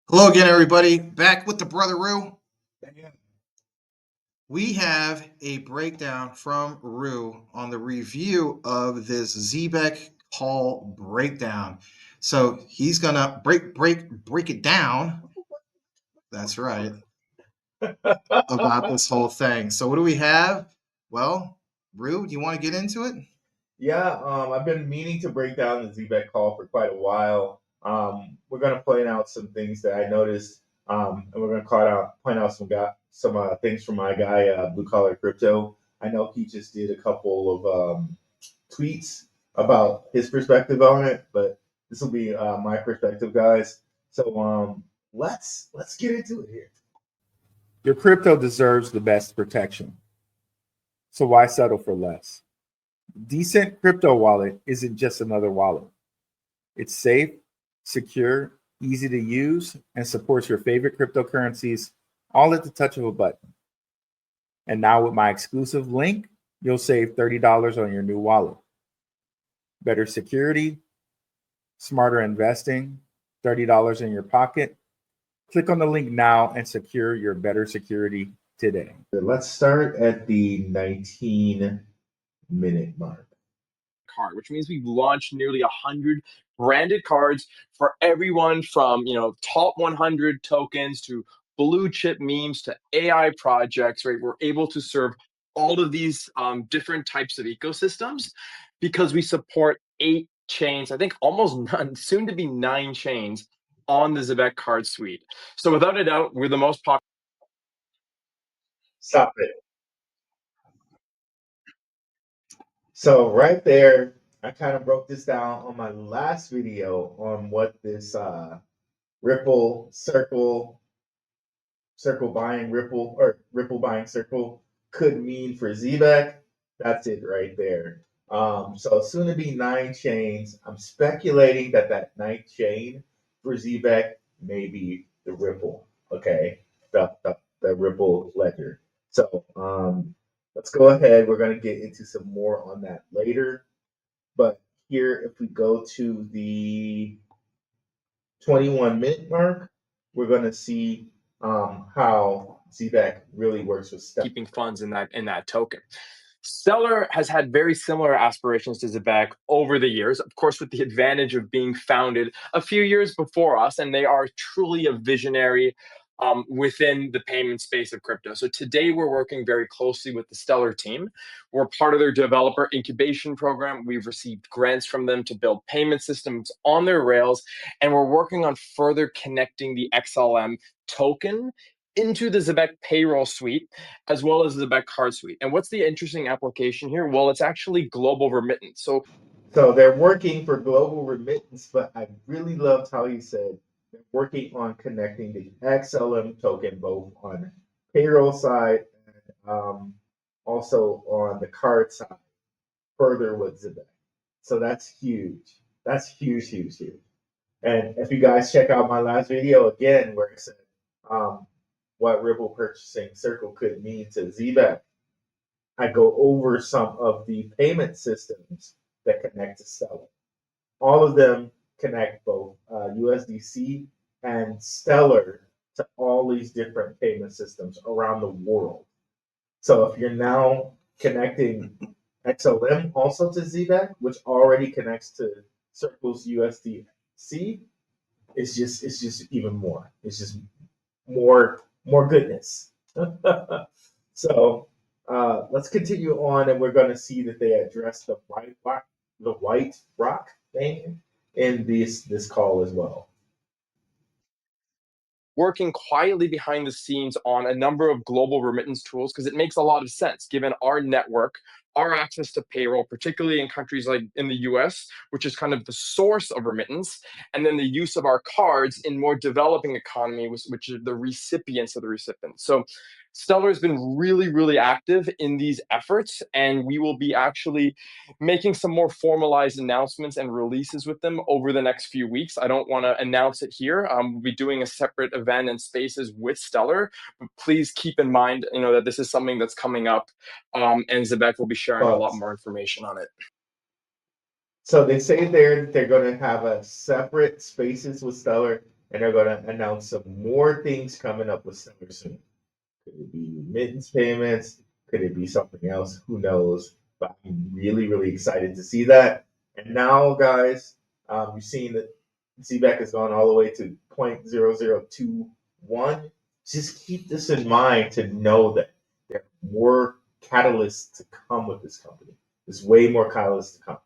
Hello again, everybody. Back with the Brother Rue. We have a breakdown from Rue on the review of this Zebec call breakdown. So he's gonna break it down. That's right. About this whole thing. So what do we have? Well, Rue, do you want to get into it? Yeah, I've been meaning to break down the Zebec call for quite a while. We're going to point out some things that I noticed, and we're going to point out some things from my guy, Blue Collar Crypto. I know he just did a couple of tweets about his perspective on it, but this will be my perspective, guys. So let's get into it here. Your crypto deserves the best protection. So why settle for less? DCENT Crypto Wallet isn't just another wallet. It's safe, secure, easy to use, and supports your favorite cryptocurrencies all at the touch of a button. And now with my exclusive link, you'll save $30 on your new wallet. Better security, smarter investing, $30 in your pocket. Click on the link now and secure your better security today. Let's start at the 19-minute mark. Card, which means we've launched nearly 100 branded cards for everyone from top 100 tokens to blue chip memes to AI projects. Right, we're able to serve all of these different types of ecosystems because we support 8 chains. I think almost none, soon to be 9 chains on the Zebec card suite. So without a doubt, we're the most popular. Stop it. So right there, I kind of broke this down on my last video on what this Ripple circle buying Ripple or Ripple buying circle could mean for Zebec. That's it right there. So soon to be 9 chains. I'm speculating that 9th chain for Zebec may be the Ripple. Okay, the Ripple ledger. So let's go ahead. We're going to get into some more on that later. But here, if we go to the 21-minute mark, we're going to see how Zebec really works with keeping funds in that token. Stellar has had very similar aspirations to Zebec over the years, of course, with the advantage of being founded a few years before us, and they are truly a visionary within the payment space of crypto. So today we're working very closely with the Stellar team. We're part of their developer incubation program. We've received grants from them to build payment systems on their rails, and we're working on further connecting the XLM token into the Zebec Payroll suite, as well as the Zebec card suite. And what's the interesting application here? Well, it's actually global remittance. So they're working for global remittance, but I really loved how he said they're working on connecting the XLM token both on payroll side and also on the card side, further with Zebec. So that's huge. That's huge, huge, huge. And if you guys check out my last video again, where I said what Ripple purchasing Circle could mean to Zebec, I go over some of the payment systems that connect to Stellar. All of them connect both USDC and Stellar to all these different payment systems around the world. So if you're now connecting XLM also to Zebec, which already connects to Circle's USDC, it's just even more. It's just more goodness. So let's continue on, and we're going to see that they address the white rock thing in this call as well. Working quietly behind the scenes on a number of global remittance tools because it makes a lot of sense given our network, our access to payroll, particularly in countries like in the US, which is kind of the source of remittance, and then the use of our cards in more developing economies, which are the recipients of the recipients. So Stellar has been really, really active in these efforts, and we will be actually making some more formalized announcements and releases with them over the next few weeks. I don't want to announce it here. We'll be doing a separate event and spaces with Stellar, but please keep in mind, that this is something that's coming up, and Zebec will be sharing a lot more information on it. So they say they're going to have a separate spaces with Stellar and they're going to announce some more things coming up with Stellar soon. Could it be remittance payments? Could it be something else? Who knows? But I'm really, really excited to see that. And now, guys, you've seen that Zebec has gone all the way to 0.0021. Just keep this in mind to know that there are more catalysts to come with this company. There's way more catalysts to come.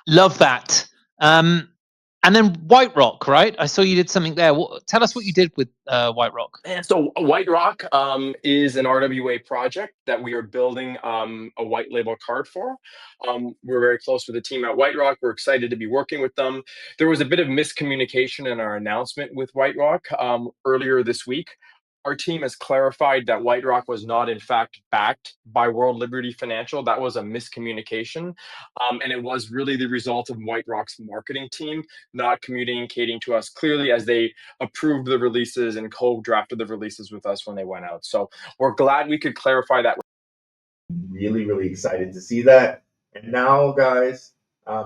Love that. And then White Rock, right? I saw you did something there. Tell us what you did with White Rock. And so White Rock is an RWA project that we are building a white label card for. We're very close with the team at White Rock. We're excited to be working with them. There was a bit of miscommunication in our announcement with White Rock earlier this week. Our team has clarified that White Rock was not, in fact, backed by World Liberty Financial. That was a miscommunication. And it was really the result of White Rock's marketing team not communicating to us clearly as they approved the releases and co-drafted the releases with us when they went out. So we're glad we could clarify that. Really, really excited to see that. And now, guys,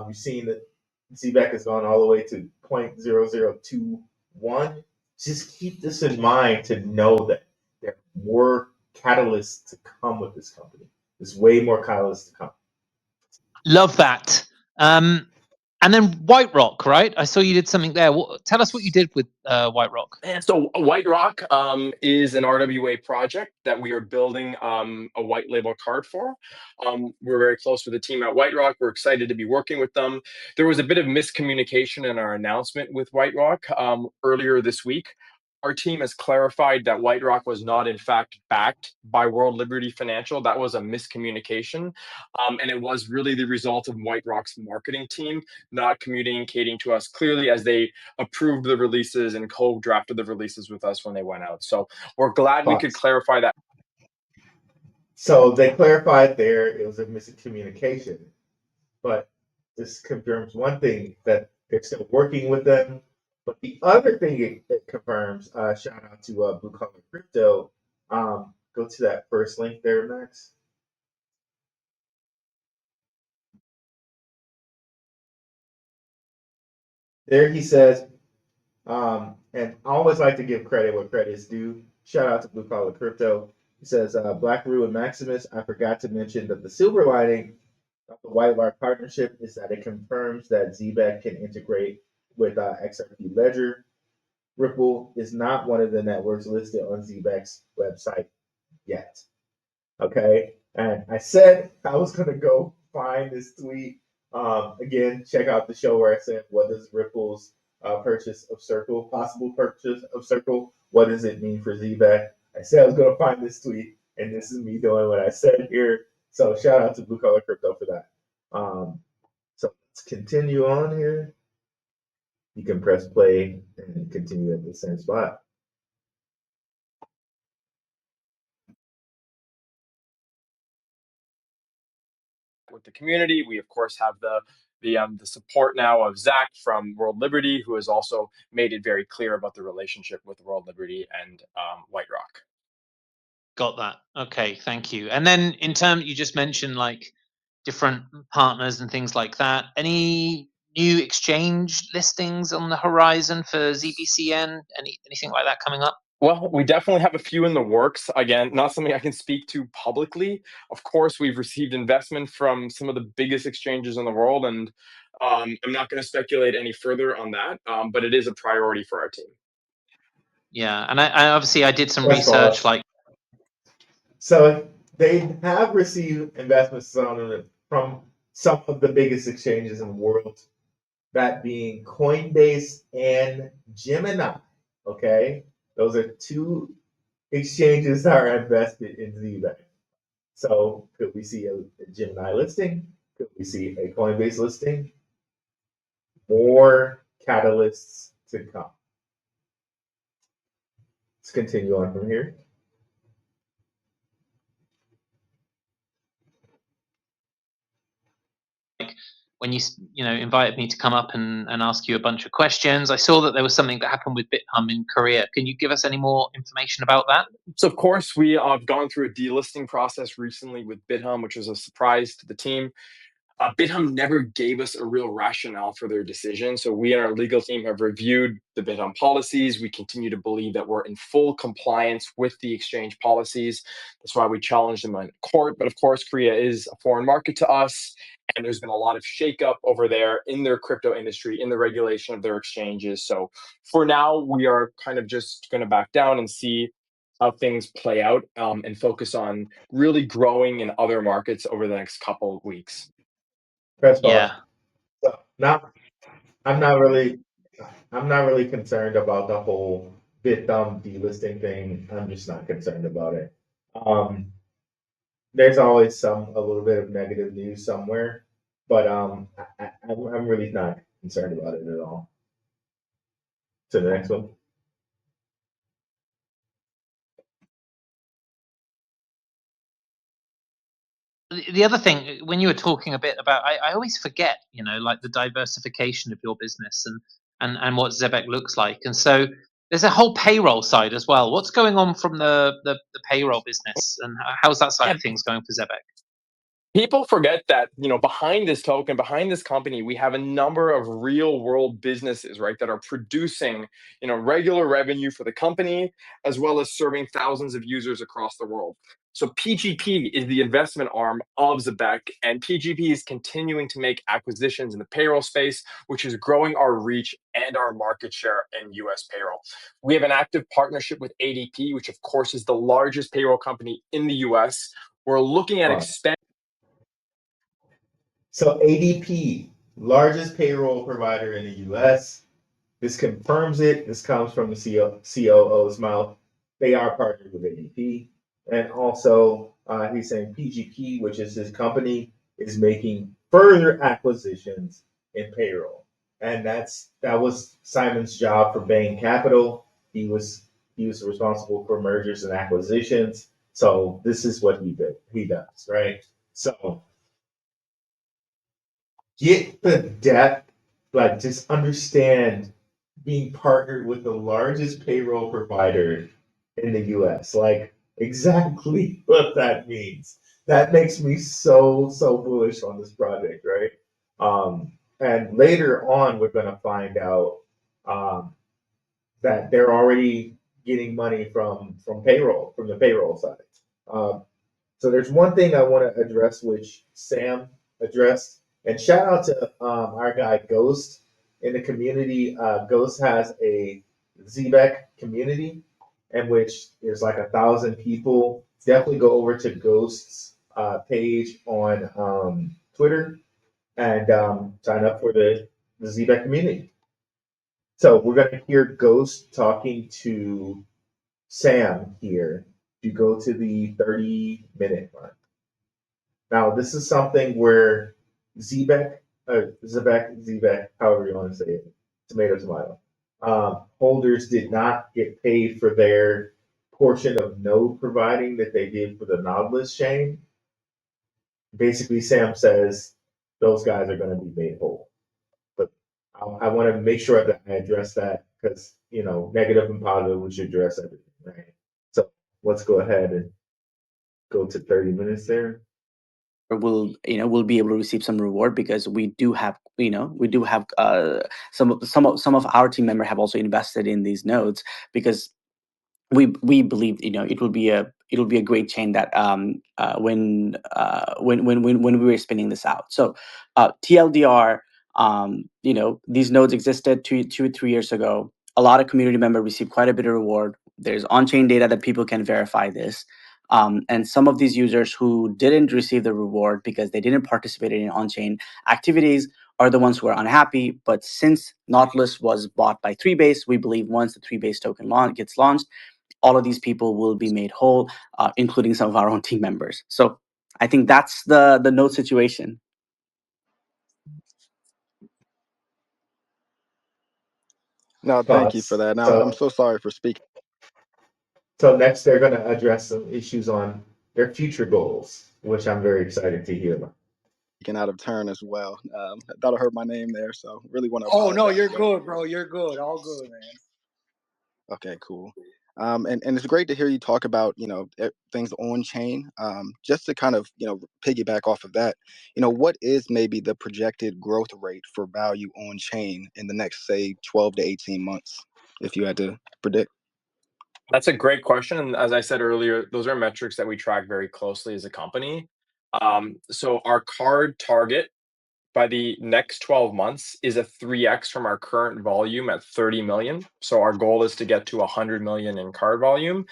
you've seen that Zebec has gone all the way to 0.0021. Just keep this in mind to know that there are more catalysts to come with this company. There's way more catalysts to come. Love that. And then White Rock, right? I saw you did something there. Tell us what you did with White Rock. And so White Rock is an RWA project that we are building a white label card for. We're very close with the team at White Rock. We're excited to be working with them. There was a bit of miscommunication in our announcement with White Rock earlier this week. Our team has clarified that White Rock was not, in fact, backed by World Liberty Financial. That was a miscommunication. And it was really the result of White Rock's marketing team not communicating to us clearly as they approved the releases and co-drafted the releases with us when they went out. So we're glad we could clarify that. So they clarified there it was a miscommunication. But this confirms one thing, that they're still working with them. But the other thing it confirms, shout out to Blue Collar Crypto. Go to that first link there, Max. There he says, and I always like to give credit where credit is due. Shout out to Blue Collar Crypto. He says, Blackrue and Maximus, I forgot to mention that the silver lining of the White Rock partnership is that it confirms that Zebec can integrate with XRP Ledger. Ripple is not one of the networks listed on Zebec's website yet. Okay, and I said I was gonna go find this tweet. Again, check out the show where I said, "What does Ripple's purchase of Circle, possible purchase of Circle, what does it mean for Zebec?" I said I was gonna find this tweet, and this is me doing what I said here. So shout out to Blue Collar Crypto for that. So let's continue on here. You can press play and continue at the same spot. With the community, we of course have the support now of Zach from World Liberty, who has also made it very clear about the relationship with World Liberty and White Rock. Got that. Okay, thank you. And then in terms, you just mentioned like different partners and things like that. Any new exchange listings on the horizon for ZBCN? Anything like that coming up? Well, we definitely have a few in the works. Again, not something I can speak to publicly. Of course, we've received investment from some of the biggest exchanges in the world, and I'm not going to speculate any further on that, but it is a priority for our team. Yeah, and I obviously I did some research like. So they have received investments from some of the biggest exchanges in the world, that being Coinbase and Gemini. Okay, those are two exchanges that are invested in Zebec. So could we see a Gemini listing? Could we see a Coinbase listing? More catalysts to come. Let's continue on from here. When you invited me to come up and ask you a bunch of questions, I saw that there was something that happened with BitHum in Korea. Can you give us any more information about that? So of course, we have gone through a delisting process recently with BitHum, which was a surprise to the team. BitHum never gave us a real rationale for their decision. So we and our legal team have reviewed the BitHum policies. We continue to believe that we're in full compliance with the exchange policies. That's why we challenged them in court. But of course, Korea is a foreign market to us, and there's been a lot of shakeup over there in their crypto industry, in the regulation of their exchanges. So for now, we are kind of just going to back down and see how things play out, and focus on really growing in other markets over the next couple of weeks. Press pause. Yeah. So now I'm not really concerned about the whole BitThumb delisting thing. I'm just not concerned about it. There's always a little bit of negative news somewhere, but I'm really not concerned about it at all. To the next one. The other thing, when you were talking a bit about, I always forget, like the diversification of your business and what Zebec looks like. And so there's a whole payroll side as well. What's going on from the payroll business, and how's that side Yeah. of things going for Zebec? People forget that, behind this token, behind this company, we have a number of real world businesses, right, that are producing, regular revenue for the company, as well as serving thousands of users across the world. So PGP is the investment arm of Zebec, and PGP is continuing to make acquisitions in the payroll space, which is growing our reach and our market share in US payroll. We have an active partnership with ADP, which of course is the largest payroll company in the US. We're looking at expanding. So ADP, largest payroll provider in the US. This confirms it. This comes from the COO's mouth. They are partnered with ADP. And also, he's saying PGP, which is his company, is making further acquisitions in payroll. And that was Simon's job for Bain Capital. He was responsible for mergers and acquisitions. So this is what he does, right? So get the depth, like just understand being partnered with the largest payroll provider in the US, like exactly what that means. That makes me so bullish on this project, right? And later on, we're going to find out that they're already getting money from payroll, from the payroll side. So there's one thing I want to address, which Sam addressed. And shout out to our guy Ghost in the community. Ghost has a Zebec community, in which there's like 1,000 people. Definitely go over to Ghost's page on Twitter and sign up for the Zebec community. So we're going to hear Ghost talking to Sam here. You go to the 30-minute mark. Now, this is something where Zebec, however you want to say it, tomato, holders did not get paid for their portion of node providing that they did for the Nautilus chain. Basically, Sam says those guys are going to be made whole. But I want to make sure that I address that because, negative and positive, we should address everything, right? So let's go ahead and go to 30 minutes there. Will be able to receive some reward because we do have some of our team member have also invested in these nodes because we believe it will be a great chain that when we were spinning this out. So TLDR, these nodes existed 2-3 years ago. A lot of community members received quite a bit of reward. There's on-chain data that people can verify this. And some of these users who didn't receive the reward because they didn't participate in on-chain activities are the ones who are unhappy. But since Nautilus was bought by Treebase, we believe once the Treebase token gets launched, all of these people will be made whole, including some of our own team members. So I think that's the node situation. No, thank you for that. Now, I'm so sorry for speaking. So next, they're going to address some issues on their future goals, which I'm very excited to hear about. Out of turn as well. I thought I heard my name there, so really want to. Oh no, you're good, bro. You're good. All good, man. Okay, cool. And it's great to hear you talk about things on chain. Just to kind of piggyback off of that, what is maybe the projected growth rate for value on chain in the next, say, 12 to 18 months, if you had to predict? That's a great question. And as I said earlier, those are metrics that we track very closely as a company. So our card target by the next 12 months is a 3x from our current volume at 30 million. So our goal is to get to 100 million in card volume.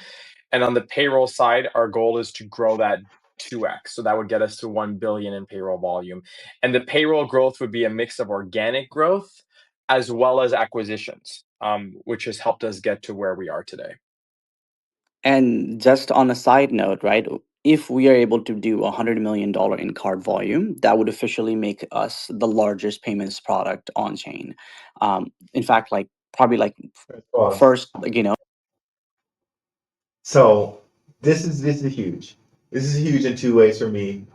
And on the payroll side, our goal is to grow that 2x. So that would get us to 1 billion in payroll volume. And the payroll growth would be a mix of organic growth as well as acquisitions, which has helped us get to where we are today. And just on a side note, right? If we are able to do $100 million in card volume, that would officially make us the largest payments product on chain. In fact, like probably like Pause. first, like, So this is huge. This is huge in two ways for me.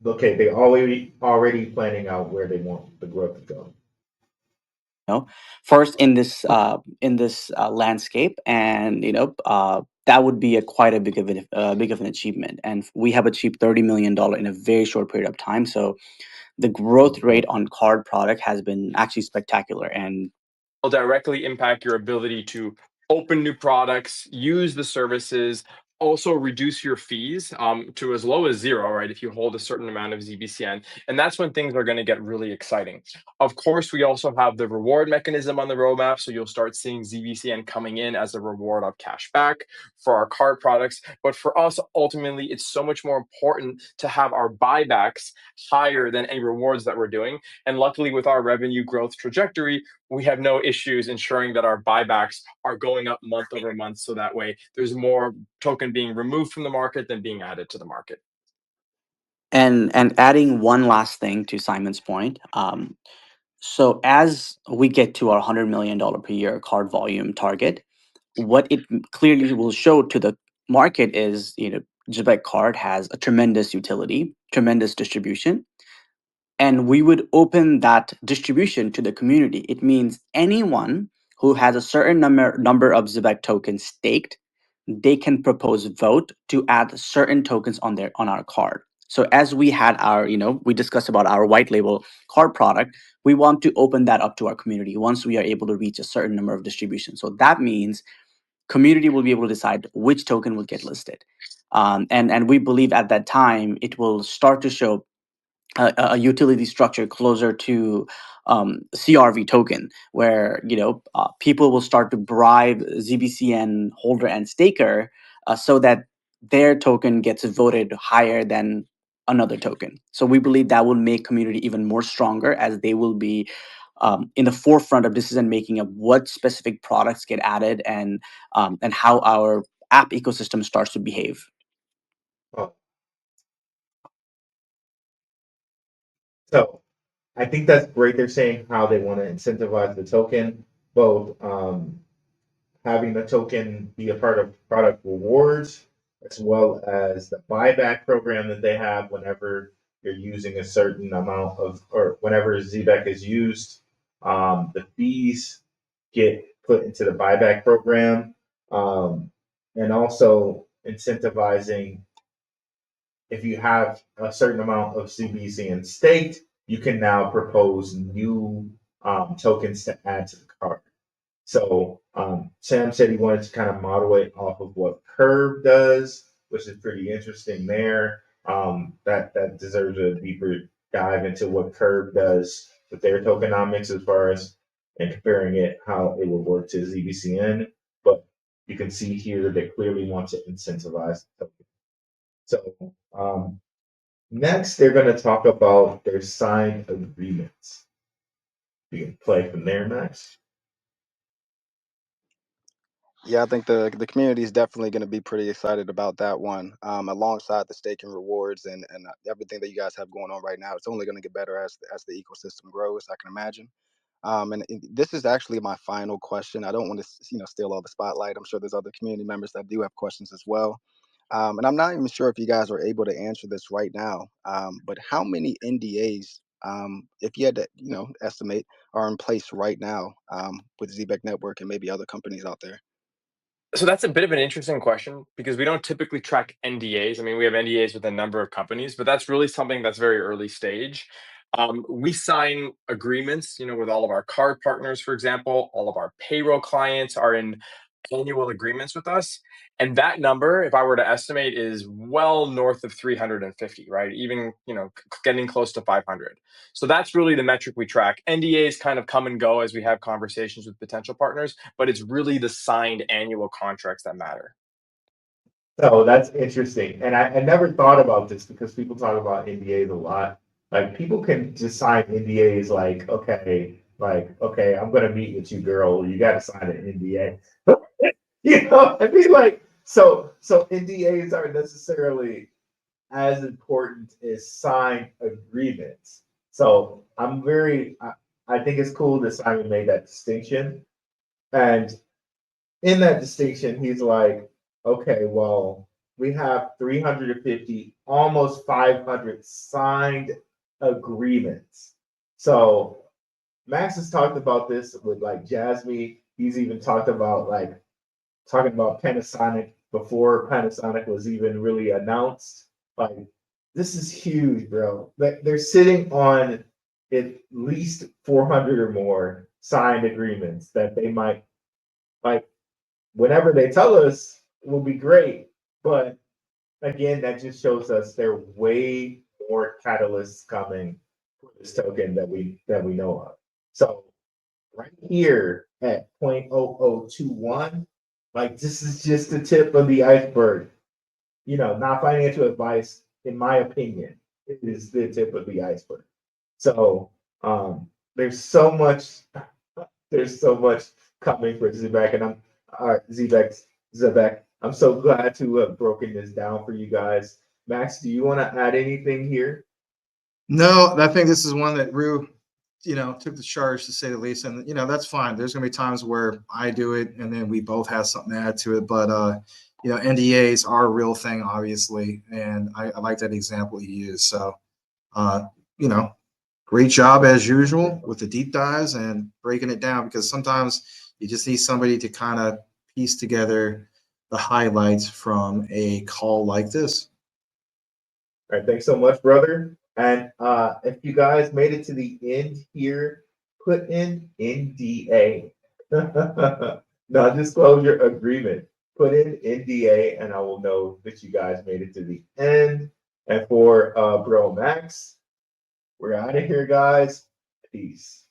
Okay, they already planning out where they want the growth to go. first in this landscape, and that would be a quite a big of an achievement. And we have achieved $30 million in a very short period of time. So the growth rate on card product has been actually spectacular. And Will directly impact your ability to open new products, use the services, also reduce your fees to as low as zero, right? If you hold a certain amount of ZBCN. And that's when things are going to get really exciting. Of course, we also have the reward mechanism on the roadmap. So you'll start seeing ZBCN coming in as a reward of cash back for our card products. But for us, ultimately, it's so much more important to have our buybacks higher than any rewards that we're doing. And luckily, with our revenue growth trajectory, we have no issues ensuring that our buybacks are going up month over month. So that way there's more token being removed from the market than being added to the market. and adding one last thing to Simon's point. So as we get to our $100 million per year card volume target, what it clearly will show to the market is, Zebec card has a tremendous utility, tremendous distribution, and we would open that distribution to the community. It means anyone who has a certain number of Zebec tokens staked, they can propose vote to add certain tokens on our card. So as we had our, we discussed about our white label card product, we want to open that up to our community once we are able to reach a certain number of distributions. So that means community will be able to decide which token will get listed. And we believe at that time it will start to show a utility structure closer to CRV token, where people will start to bribe ZBCN holder and staker so that their token gets voted higher than another token. So we believe that will make community even more stronger, as they will be in the forefront of decision making of what specific products get added, and how our app ecosystem starts to behave. Oh, so I think that's great. They're saying how they want to incentivize the token, both having the token be a part of product rewards, as well as the buyback program that they have whenever you're using a certain amount of, or whenever ZBEC is used, the fees get put into the buyback program, and also incentivizing if you have a certain amount of CBC staked, you can now propose new tokens to add to the card. So Sam said he wanted to kind of model it off of what Curve does, which is pretty interesting there. That deserves a deeper dive into what Curve does with their tokenomics as far as and comparing it how it will work to ZBCN. But you can see here they clearly want to incentivize the token. So next, they're going to talk about their signed agreements. You can play from there, Max. Yeah, I think the community is definitely going to be pretty excited about that one. Alongside the staking rewards and everything that you guys have going on right now, it's only going to get better as the ecosystem grows, I can imagine. This is actually my final question. I don't want to steal all the spotlight. I'm sure there's other community members that do have questions as well. And I'm not even sure if you guys are able to answer this right now. But how many NDAs, if you had to estimate, are in place right now with Zebec Network and maybe other companies out there? So that's a bit of an interesting question because we don't typically track NDAs. I mean, we have NDAs with a number of companies, but that's really something that's very early stage. We sign agreements, with all of our card partners, for example. All of our payroll clients are in annual agreements with us. And that number, if I were to estimate, is well north of 350, right? Even, getting close to 500. So that's really the metric we track. NDAs kind of come and go as we have conversations with potential partners, but it's really the signed annual contracts that matter. So that's interesting. And I never thought about this because people talk about NDAs a lot. Like people can just sign NDAs okay, I'm gonna meet with you, girl. You gotta sign an NDA. I mean, like, so NDAs aren't necessarily as important as signed agreements. So I think it's cool that Simon made that distinction. And in that distinction, he's like, okay, well, we have 350, almost 500 signed agreements. So Max has talked about this with like Jasmine. He's even talking about Panasonic before Panasonic was even really announced. Like, this is huge, bro. Like, they're sitting on at least 400 or more signed agreements that they might, like, whenever they tell us will be great. But again, that just shows us there are way more catalysts coming for this token that we know of. So right here at 0.0021, like this is just the tip of the iceberg. Not financial advice, in my opinion, it is the tip of the iceberg. So there's so much coming for Zebec, and Zebec. I'm so glad to have broken this down for you guys. Max, do you want to add anything here? No, I think this is one that Rue, took the charge, to say the least. And, that's fine. There's going to be times where I do it and then we both have something to add to it. But, NDAs are a real thing, obviously. And I like that example you used. So, you know, great job as usual with the deep dives and breaking it down, because sometimes you just need somebody to kind of piece together the highlights from a call like this. All right, thanks so much, brother. And if you guys made it to the end here, put in NDA, non-disclosure agreement. Put in NDA, and I will know that you guys made it to the end. And for Bro Max, we're out of here, guys. Peace.